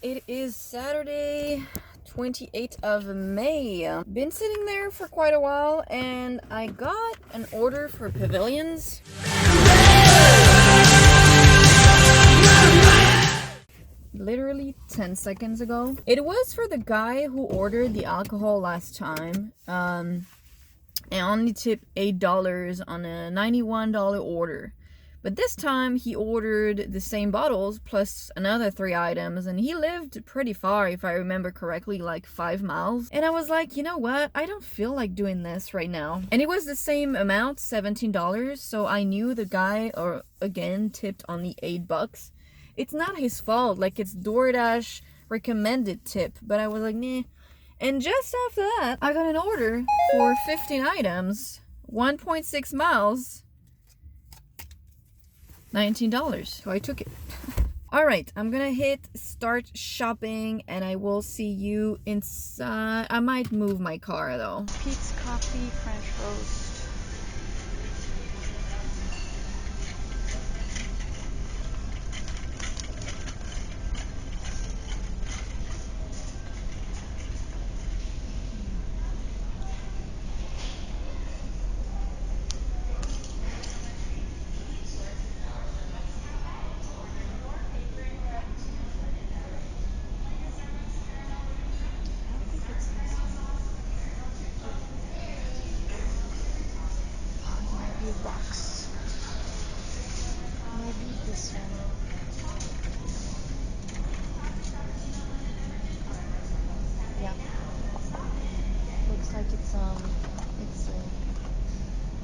it is Saturday, 28th of May. Been sitting there for quite a while and I got an order for pavilions. Literally 10 seconds ago. It was for the guy who ordered the alcohol last time. And only tipped $8 on a $91 order. But this time he ordered the same bottles plus another 3 items, and he lived pretty far, if I remember correctly, like 5 miles. And I was like, you know what? I don't feel like doing this right now. And it was the same amount, $17, so I knew the guy, or again, tipped only $8. It's not his fault, like it's Doordash recommended tip, but I was like, nah. And just after that, I got an order for 15 items, 1.6 miles, $19. So I took it. All right, I'm gonna hit start shopping and I will see you inside. I might move my car though. Pete's Coffee, French roast. Box. Maybe this one. Yeah. Looks like it's a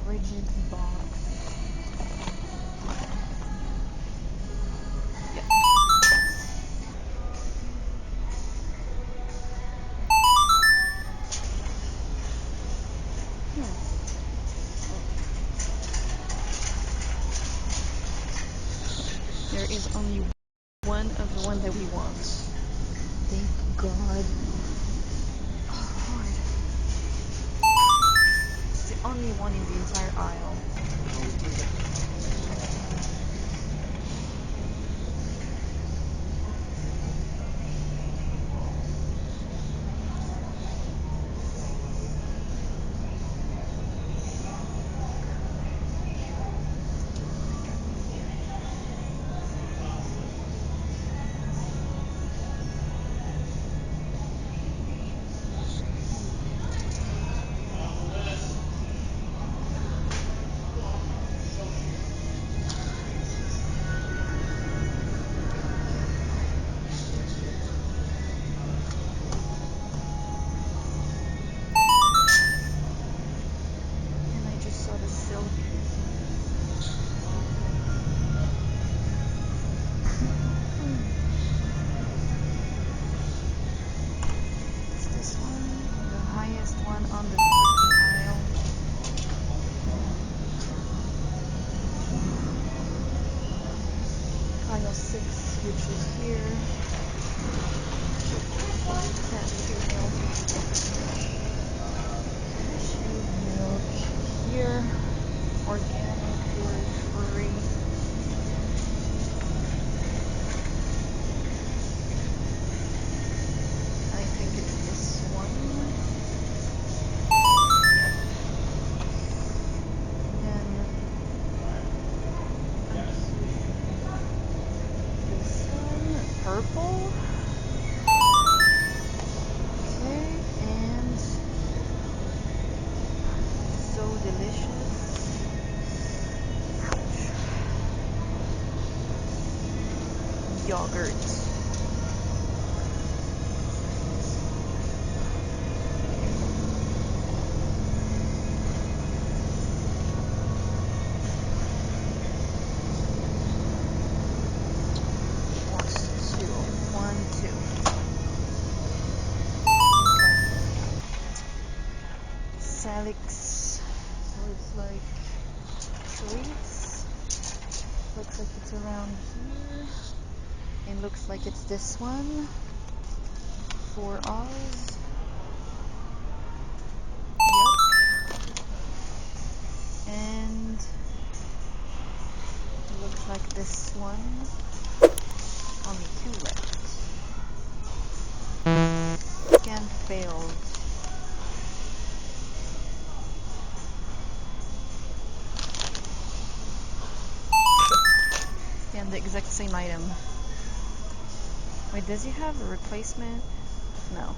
rigid box. Yeah. There is only one of the one that we want. Thank God. Oh, it's the only one in the entire aisle. One on the aisle. Aisle 6, which is here. Cashew milk here. Organic, gluten-free. I think it's this one. Purple. Okay, and so delicious. Yogurt. Salix, so it's like sweets. Looks like it's around here. It looks like it's this one for Oz. Yep. And it looks like this one. Only 2 left. Scan failed. And the exact same item. Wait, does he have a replacement? No.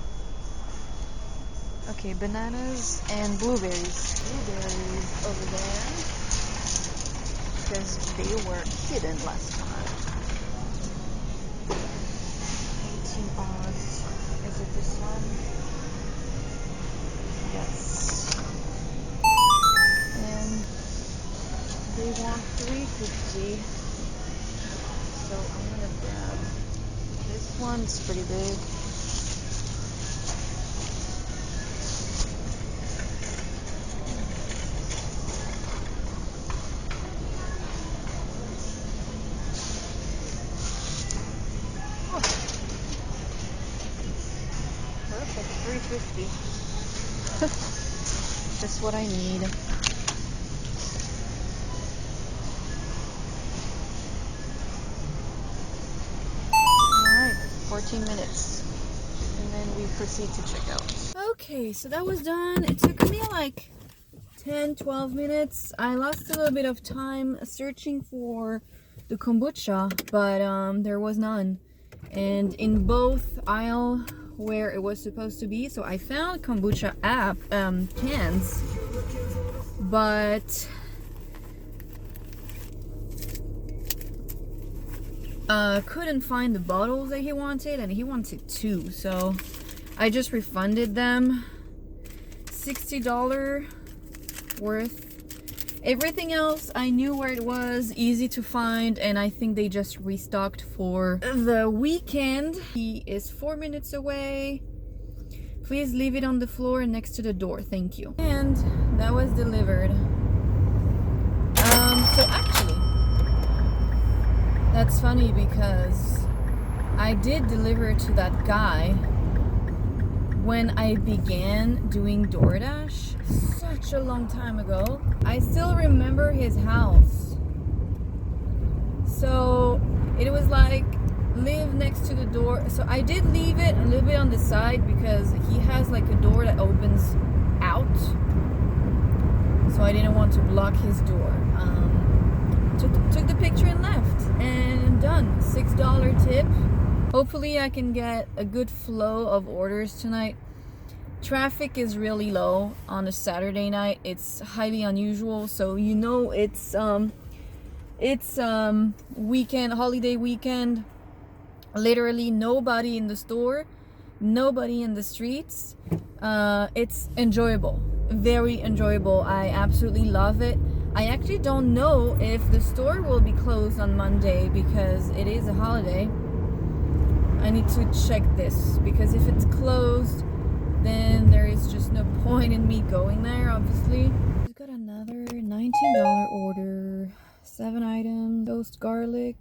Okay, bananas and blueberries. Blueberries over there. Because they were hidden last time. 18 odds. Is it this one? Yes. And they want 350. So I'm gonna grab this one. It's pretty big. Oh, perfect. 350. Just what I need. Alright, 14 minutes. And then we proceed to check out. Okay, so that was done. It took me like 10-12 minutes. I lost a little bit of time searching for the kombucha, but there was none. And in both aisle where it was supposed to be, so I found kombucha cans, but couldn't find the bottles that he wanted, and he wanted 2, so I just refunded them. $60 worth. Everything else I knew where it was, easy to find, and I think they just restocked for the weekend. He is 4 minutes away. Please leave it on the floor next to the door, thank you. And that was delivered. So actually, that's funny because I did deliver to that guy when I began doing Doordash such a long time ago. I still remember his house. So it was like, live next to the door. So I did leave it a little bit on the side because he has like a door that opens out. So I didn't want to block his door. Took the picture and left, and done. $6 tip. Hopefully I can get a good flow of orders tonight. Traffic is really low on a Saturday night. It's highly unusual, so you know it's weekend, holiday weekend. Literally nobody in the store, nobody in the streets. It's enjoyable, very enjoyable. I absolutely love it. I actually don't know if the store will be closed on Monday because it is a holiday. I need to check this because if it's closed, then there is just no point in me going there, obviously. We've got another $19 order. 7 items: toast garlic,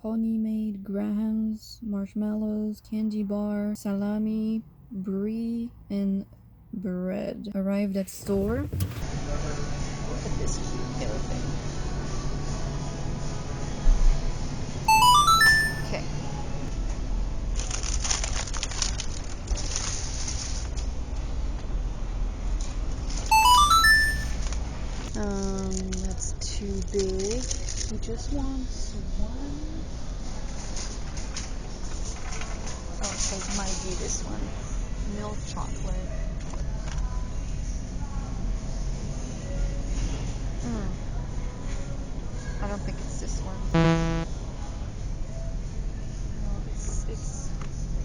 honey made grahams, marshmallows, candy bar, salami, brie, and bread. Arrived at store. Look at this cute little thing. Okay. That's too big. He just wants one. Oh, it says might be this one. Milk chocolate. I don't think it's this one. No, it's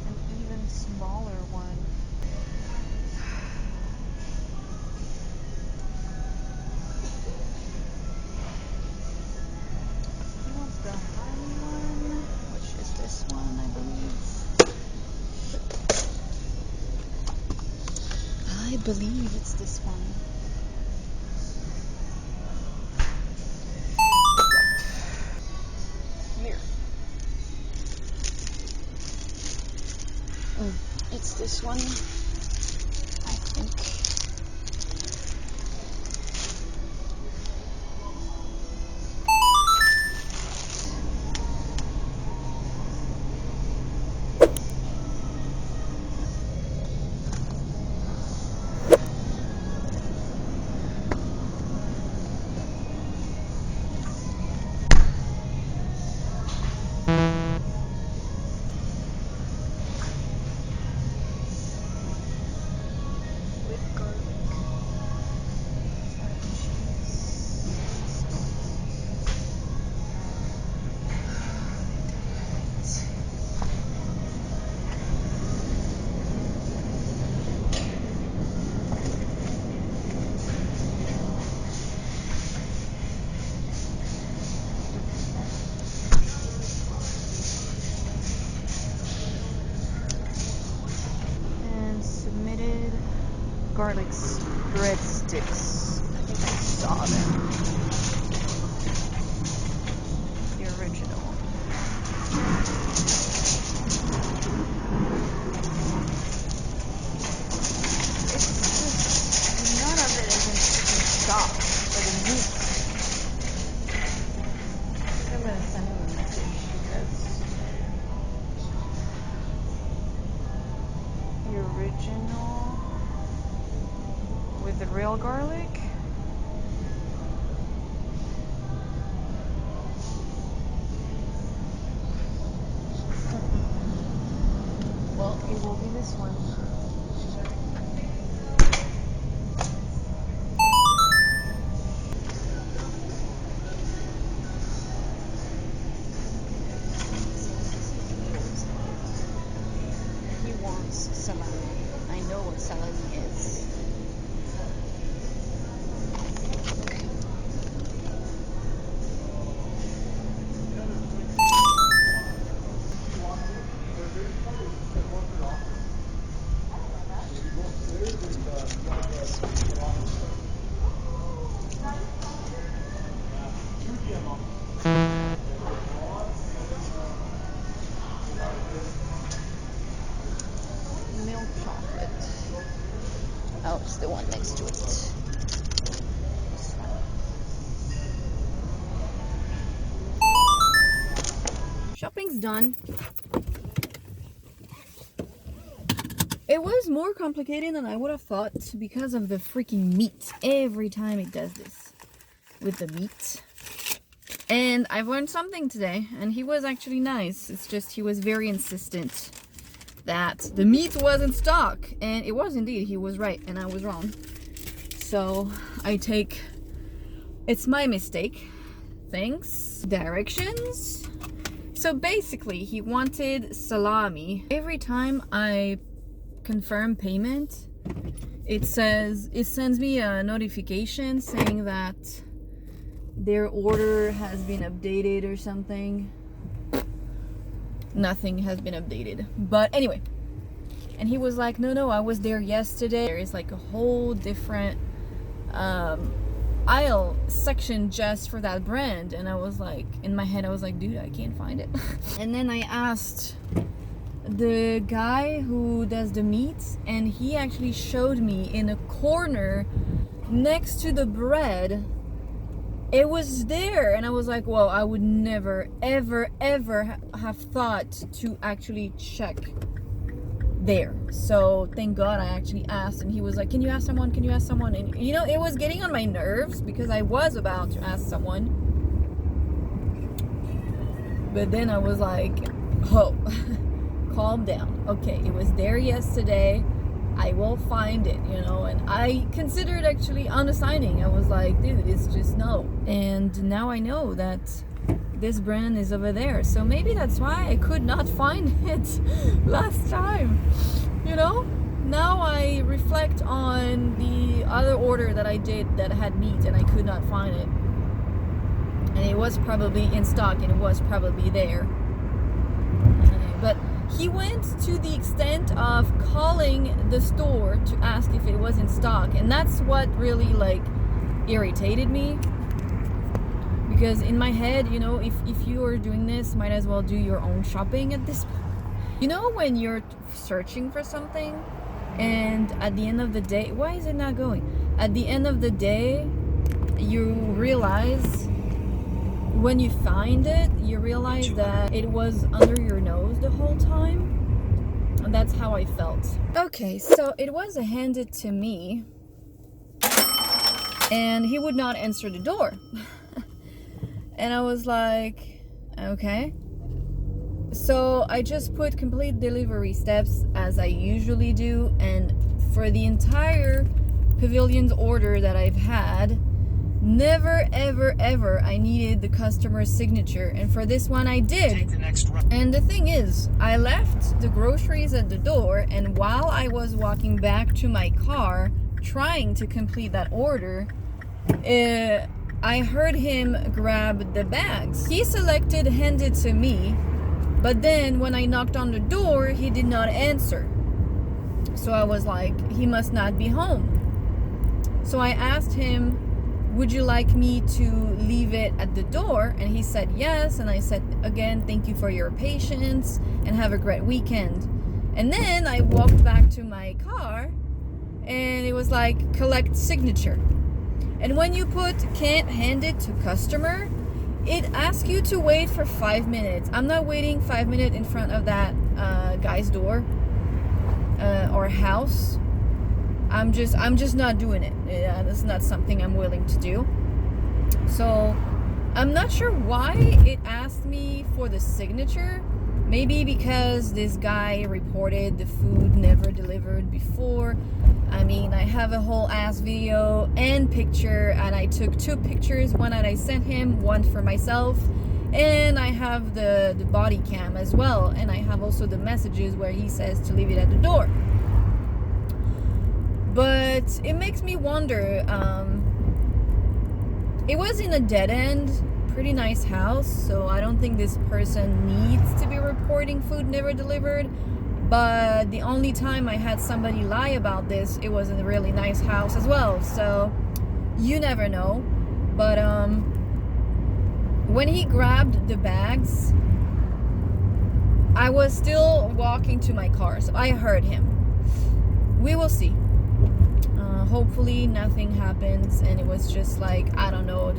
an even smaller one. He wants the honey one, which is this one, I believe. I believe it's this one. Here. It's this one, I think. garlic breadsticks. I think I saw them. The original. It's just none of it is in stock for the meat. I think I'm gonna send him a message because the original with the real garlic. Well, it will be this one. He wants salami. I know what salami is. Milk chocolate. Oh, it's the one next to it. This one. Shopping's done. It was more complicated than I would have thought because of the freaking meat. Every time it does this with the meat. And I've learned something today, and he was actually nice. It's just he was very insistent that the meat was in stock, and it was indeed. He was right and I was wrong. So I take, it's my mistake. Thanks. Directions. So basically he wanted salami. Every time I confirm payment, it sends me a notification saying that their order has been updated or something. Nothing has been updated, but anyway. And he was like, no, I was there yesterday. There is like a whole different aisle section just for that brand. And I was like, in my head I was like, dude, I can't find it. And then I asked the guy who does the meat, and he actually showed me in a corner next to the bread. It was there, and I was like, well, I would never, ever, ever have thought to actually check there. So thank God I actually asked, and he was like, can you ask someone? Can you ask someone? And you know, it was getting on my nerves because I was about to ask someone. But then I was like, oh, calm down. Okay, it was there yesterday. I will find it, you know, and I considered actually unassigning. I was like, dude, it's just no. And now I know that this brand is over there. So maybe that's why I could not find it last time, you know? Now I reflect on the other order that I did that had meat and I could not find it. And it was probably in stock and it was probably there. But he went to the extent of calling the store to ask if it was in stock, and that's what really like irritated me, because in my head, you know, if you are doing this, might as well do your own shopping at this point. You know, when you're searching for something and at the end of the day, why is it not going? At the end of the day, you realize, when you find it, you realize that it was under your nose the whole time. And that's how I felt. Okay, so it was handed to me, and he would not answer the door. And I was like, okay. So I just put complete delivery steps as I usually do, and for the entire Pavilion's order that I've had, never, ever, ever I needed the customer's signature, and for this one I did. And the thing is, I left the groceries at the door, and while I was walking back to my car trying to complete that order, I heard him grab the bags. He selected hand it to me, but then when I knocked on the door, he did not answer. So I was like, he must not be home. So I asked him, would you like me to leave it at the door? And he said yes. And I said, again, thank you for your patience and have a great weekend. And then I walked back to my car and it was like, collect signature. And when you put can't hand it to customer, it asks you to wait for 5 minutes. I'm not waiting 5 minutes in front of that guy's door or house. I'm just not doing it. That's not something I'm willing to do. So I'm not sure why it asked me for the signature. Maybe because this guy reported the food never delivered before. I mean, I have a whole ass video and picture, and I took 2 pictures, one that I sent him, one for myself, and I have the body cam as well, and I have also the messages where he says to leave it at the door. But it makes me wonder, it was in a dead end, pretty nice house, so I don't think this person needs to be reporting food never delivered. But the only time I had somebody lie about this, it was in a really nice house as well. So you never know. But when he grabbed the bags, I was still walking to my car, so I heard him. We will see. Hopefully nothing happens, and it was just like, I don't know,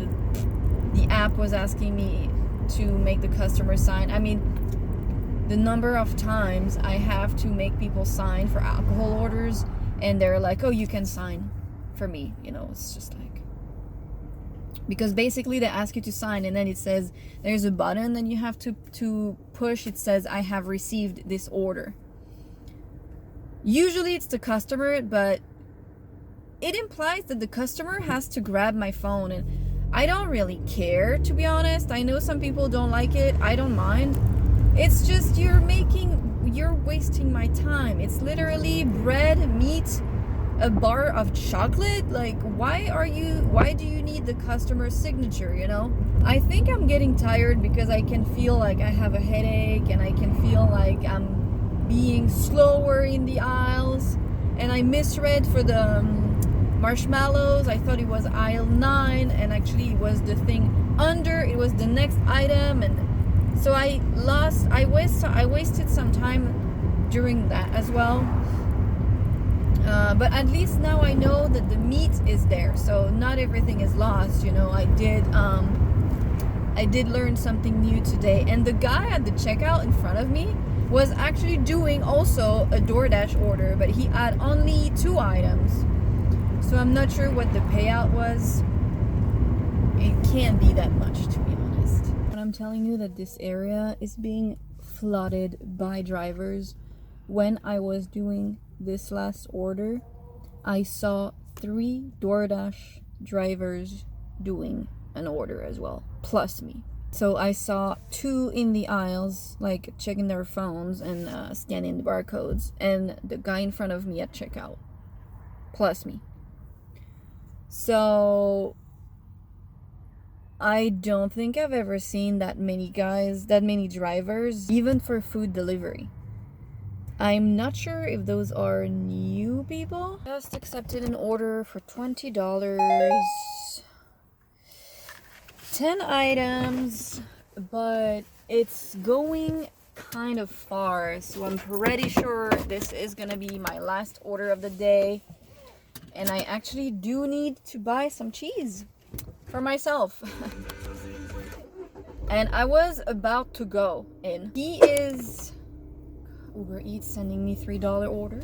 the app was asking me to make the customer sign. I mean, the number of times I have to make people sign for alcohol orders, and they're like, oh, you can sign for me. You know, it's just like, because basically they ask you to sign, and then it says there's a button that you have to push. It says, I have received this order. Usually it's the customer, but it implies that the customer has to grab my phone, and I don't really care, to be honest. I know some people don't like it. I don't mind. It's just you're wasting my time. It's literally bread, meat, a bar of chocolate. Like, why do you need the customer's signature, you know? I think I'm getting tired because I can feel like I have a headache, and I can feel like I'm being slower in the aisles. And I misread for the marshmallows. I thought it was aisle 9, and actually it was the thing under. It was the next item, and so I wasted some time during that as well. But at least now I know that the meat is there, so not everything is lost. You know, I did learn something new today, and the guy at the checkout in front of me was actually doing also a Doordash order, but he had only 2 items. So I'm not sure what the payout was. It can't be that much, to be honest. But I'm telling you that this area is being flooded by drivers. When I was doing this last order, I saw 3 DoorDash drivers doing an order as well, plus me. So I saw 2 in the aisles, like checking their phones and scanning the barcodes, and the guy in front of me at checkout, plus me. So I don't think I've ever seen that many drivers, even for food delivery. I'm not sure if those are new people. Just accepted an order for $20. 10 items, but it's going kind of far, so I'm pretty sure this is gonna be my last order of the day. And I actually do need to buy some cheese for myself. And I was about to go in. He is Uber Eats sending me $3 order.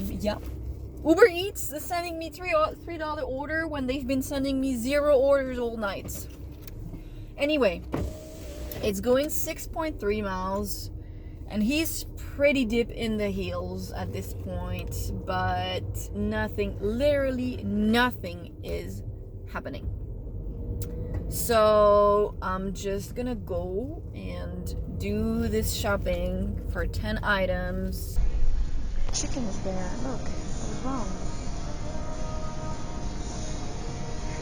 Yeah. Uber Eats is sending me $3 order when they've been sending me 0 orders all night. Anyway, it's going 6.3 miles. And he's pretty deep in the hills at this point, but literally nothing is happening. So I'm just gonna go and do this shopping for 10 items. Chicken is there. Look, I was wrong.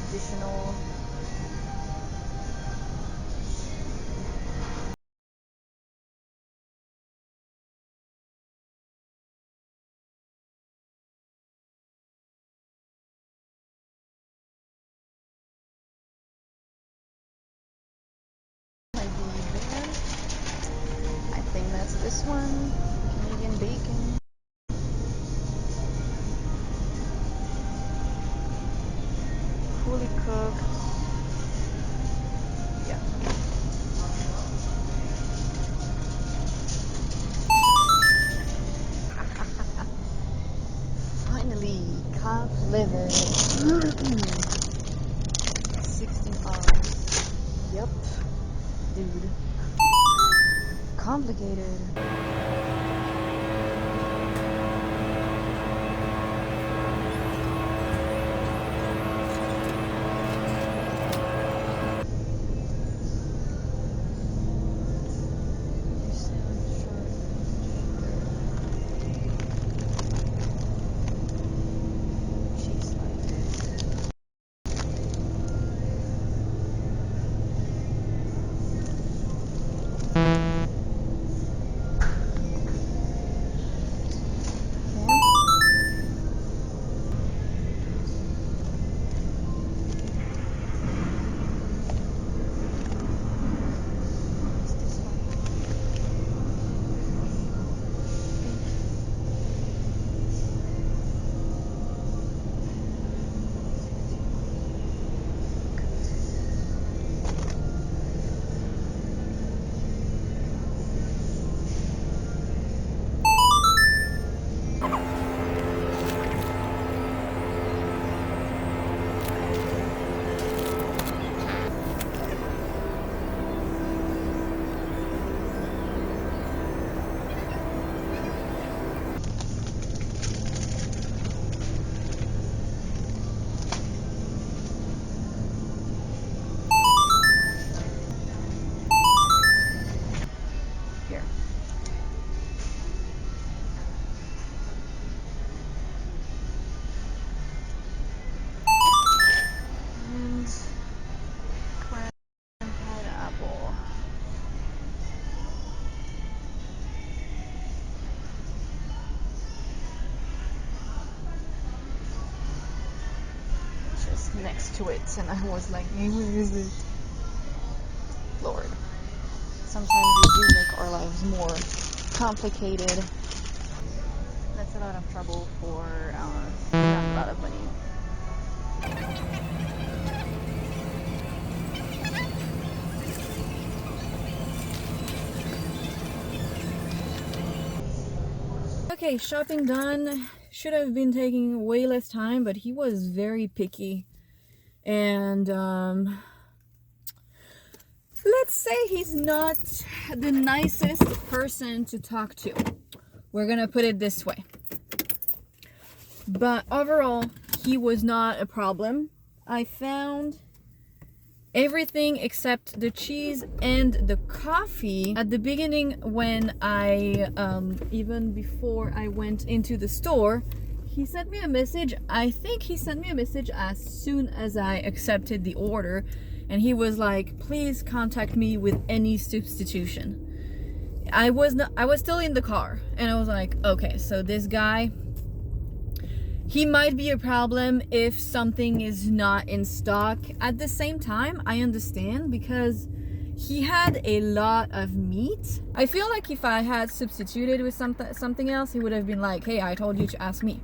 Traditional this one, Canadian bacon. Fully cooked. Yeah. Finally, calf liver. 16 hours. Yep. Dude. Complicated. Here. And cran pineapple. Just next to it, and I was like, hey, where is it? Lord. Sometimes we do make our lives more complicated. That's a lot of trouble for not a lot of money. Okay, shopping done. Should have been taking way less time, but he was very picky. And let's say he's not the nicest person to talk to. We're gonna put it this way. But overall, he was not a problem. I found everything except the cheese and the coffee at the beginning when I even before I went into the store. He sent me a message. I think he sent me a message as soon as I accepted the order, and he was like, please contact me with any substitution. I was still in the car, and I was like, okay, so this guy, he might be a problem if something is not in stock. At the same time, I understand because he had a lot of meat. I feel like if I had substituted with something else, he would have been like, hey, I told you to ask me.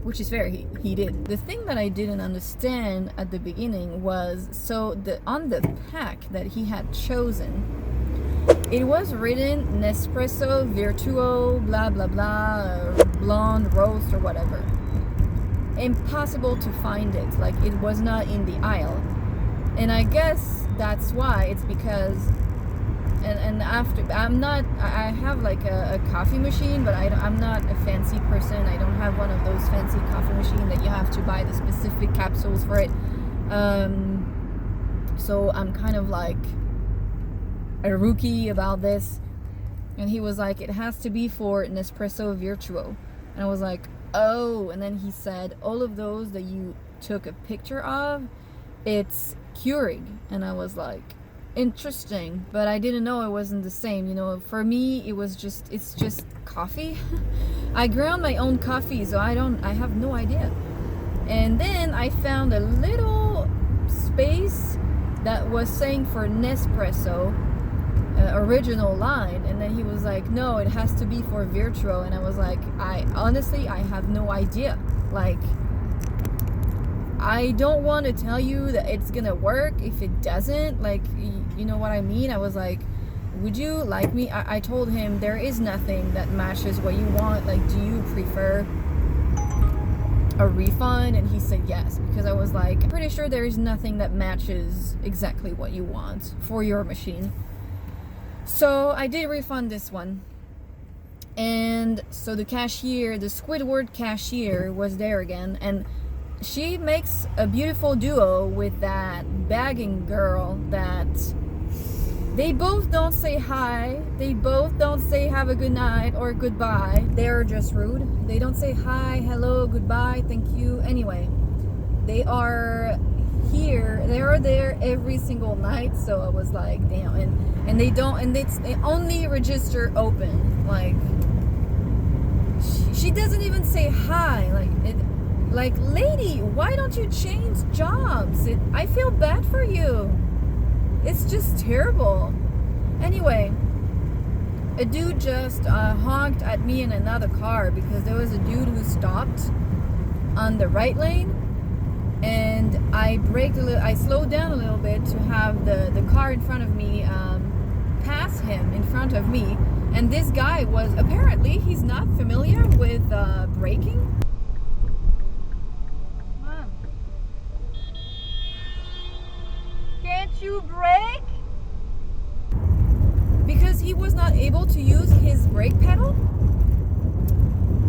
Which is fair, he did. The thing that I didn't understand at the beginning was, so on the pack that he had chosen, it was written Nespresso Virtuo blah blah blah blonde roast or whatever. Impossible to find it. Like, it was not in the aisle. And I guess that's why. It's because and after I have like a coffee machine, but I'm not a fancy person. I don't have one of those fancy coffee machines that you have to buy the specific capsules for it. So I'm kind of like a rookie about this. And he was like, it has to be for Nespresso Virtuo. And I was like, oh. And then he said, all of those that you took a picture of, it's Keurig. And I was like, interesting. But I didn't know it wasn't the same. You know, for me, it's just coffee. I ground my own coffee, so I have no idea. And then I found a little space that was saying for Nespresso. original line. And then he was like, no, it has to be for virtual. And I was like, I have no idea. Like, I don't want to tell you that it's gonna work if it doesn't. Like, you know what I mean? I was like, would you like me? I told him there is nothing that matches what you want. Like, do you prefer a refund? And he said yes, because I was like, I'm pretty sure there is nothing that matches exactly what you want for your machine. So I did refund this one. And so the cashier, the Squidward cashier, was there again, and she makes a beautiful duo with that bagging girl that they both don't say hi, they both don't say have a good night or goodbye. They're just rude. They don't say hi, hello, goodbye, thank you. Anyway, they are here, they are there every single night. So I was like, damn. And they don't, and they only register open. Like, she doesn't even say hi. Like, lady, why don't you change jobs? I feel bad for you. It's just terrible. Anyway, a dude just honked at me in another car because there was a dude who stopped on the right lane, and I braked a little. I slowed down a little bit to have the car in front of me pass him in front of me, and this guy was apparently, he's not familiar with braking. Can't you brake? Because he was not able to use his brake pedal,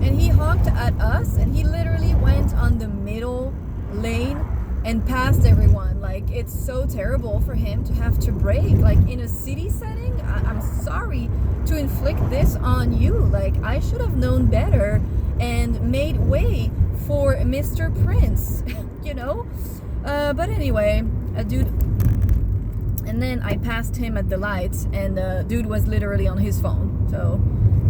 and he honked at us, and he literally went on the middle lane and passed everyone. Like, it's so terrible for him to have to brake, like, in a city setting. I'm sorry to inflict this on you. Like, I should have known better and made way for Mr. Prince, you know? But anyway, a dude. And then I passed him at the lights, and the dude was literally on his phone. So,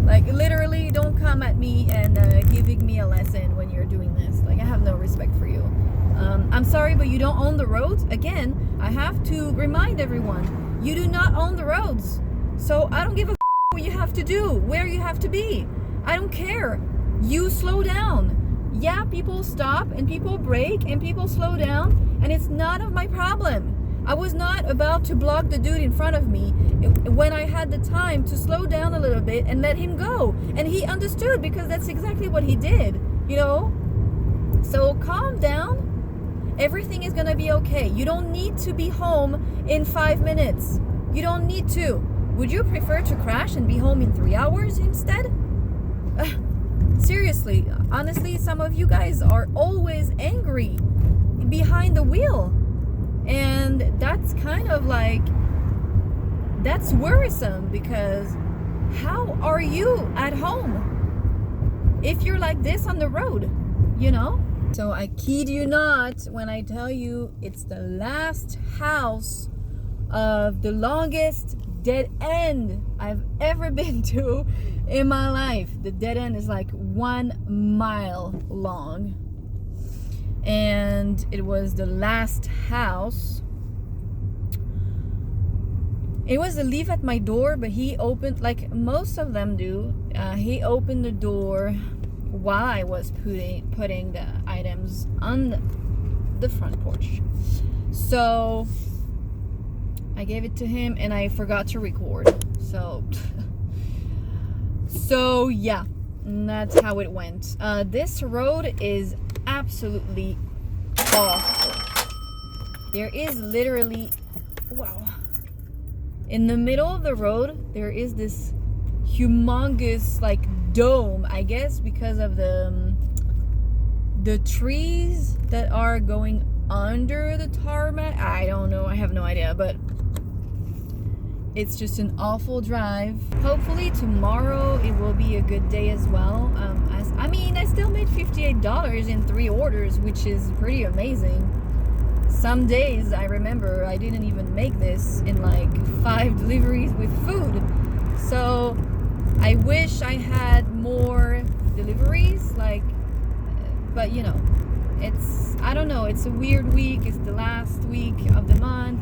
like, literally, don't come at me and giving me a lesson when you're doing this. Like, I have no respect for you. I'm sorry, but you don't own the roads. Again, I have to remind everyone, you do not own the roads. So I don't give a what you have to do, where you have to be. I don't care. You slow down. Yeah, people stop and people brake and people slow down, and it's none of my problem. I was not about to block the dude in front of me when I had the time to slow down a little bit and let him go. And he understood, because that's exactly what he did, you know? So calm down. Everything is gonna be okay. You don't need to be home in 5 minutes. You don't need to. Would you prefer to crash and be home in 3 hours instead? Seriously, honestly, some of you guys are always angry behind the wheel. And that's kind of like, that's worrisome, because how are you at home if you're like this on the road, you know? So I kid you not when I tell you it's the last house of the longest dead end I've ever been to in my life. The dead end is like 1 mile long. And it was the last house. It was a leave at my door, but he opened, like most of them do, he opened the door while I was putting the items on the front porch. So I gave it to him, and I forgot to record. So yeah, that's how it went. This road is absolutely awful. There is literally, wow, in the middle of the road there is this humongous like dome, I guess because of the trees that are going under the tarmac. I don't know, I have no idea, but it's just an awful drive. Hopefully tomorrow it will be a good day as well. I still made $58 in 3 orders, which is pretty amazing. Some days I remember I didn't even make this in like 5 deliveries with food. So I wish I had more deliveries, like, but you know, I don't know, it's a weird week. It's the last week of the month.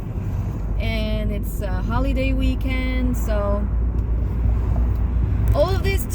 and it's a holiday weekend, so all of this